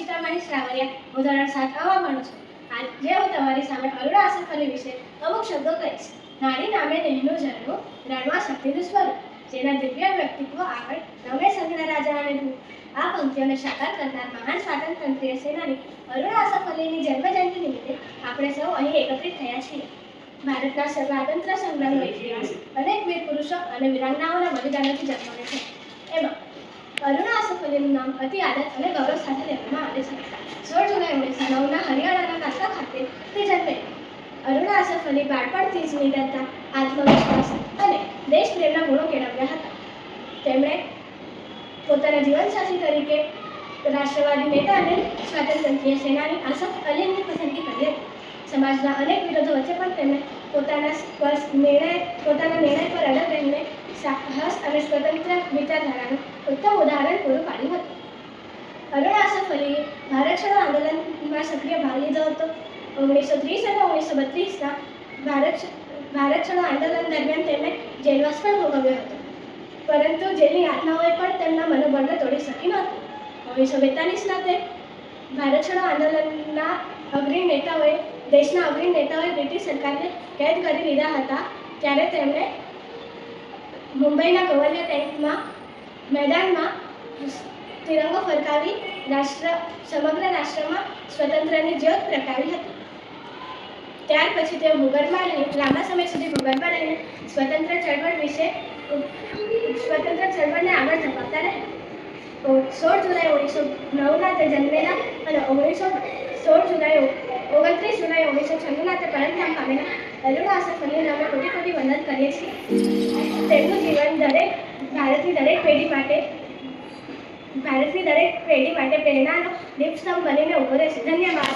શિખામણી શ્રાવરિયા હું ધોરણ 7 આવવા ભણું છું. આજે હું તમારી સામે અરુણા આસફ અલી વિશે અમુક શબ્દો કહીશ. નારી નામે નેહનું ઝરણું, રણમાં શક્તિનું સ્વરૂપ, જેના દિવ્ય વ્યક્તિત્વ આગળ નવે સંઘના રાજા અને ભૂ. આ પંક્તિઓને સાકાર કરનાર મહાન સ્વાતંત્ર્ય સેનાની અરુણા આસફ અલીની જન્મજયંતિ નિમિત્તે આપણે સૌ અહીં એકત્રિત થયા છીએ. ભારતના સ્વાતંત્ર્ય સંગ્રામનો ઇતિહાસ અનેક વીર પુરુષો અને વીરાંગનાઓના બલિદાનોથી જન્મેલો છે. એમાં અરુણા આસફ અલીનું નામ અતિ આદર અને ગૌરવ સાથે લેવામાં આવે છે. 16 જુલાઈ 1909ના હરિયાણાના કાસકા ખાતે તે જન્મે. અરુણા આસફ અલી બાળપણથી જ નિડરતા, આત્મવિશ્વાસ અને દેશપ્રેમના ગુણો કેળવ્યા હતા. તેમણે પોતાના જીવનસાથી તરીકે રાષ્ટ્રવાદી નેતા અને સ્વાતંત્ર્ય સેનાની આસફ અલીની પસંદગી કરી હતી. સમાજના અનેક વિરોધો વચ્ચે પણ તેમણે પોતાના નિર્ણય પર અડગ રહીને સાહસ અને સ્વતંત્ર વિચારધારાનું ઉત્તમ ઉદાહરણ પૂરું પાડ્યું હતું. અરુણા આસફ અલીએ ભારત છોડો આંદોલનમાં સક્રિય ભાગ લીધો હતો. 1930 અને 1932ના ભારત છોડો આંદોલન દરમિયાન તેમણે જેલવાસ પણ ભોગવ્યો હતો, પરંતુ જેલની યાતનાઓએ પણ તેમના મનોબળને તોડી શકી નહોતી. 1942ના તે ભારત છોડો આંદોલનના દેશના અગ્રણી નેતાઓએ બ્રિટિશ સરકારને કેદ કરી લીધા હતા. ત્યારે તેમણે મુંબઈના ગવર્નર ટેન્કમાં મેદાનમાં તિરંગો ફરકાવી સમગ્ર રાષ્ટ્રમાં સ્વતંત્રની જ્યોત પ્રગટાવી હતી. ત્યાર પછી તેઓ લાંબા સમય સુધી ભૂગર્ભમાં રહીને સ્વતંત્ર ચળવળને આગળ ધપાવતા રહ્યા. 16 જુલાઈ 1909ના તે જન્મેલા અને 29 જુલાઈ 1996ના તે પરતધામ પામેલા અરુણા આસફ અલી નામને કોટી કોટી વંદન કરીએ છીએ. તેમનું જીવન ભારતની દરેક પેઢી માટે પ્રેરણાનો દીપસ્તંભ બનીને ઊભો રહેશે. ધન્યવાદ.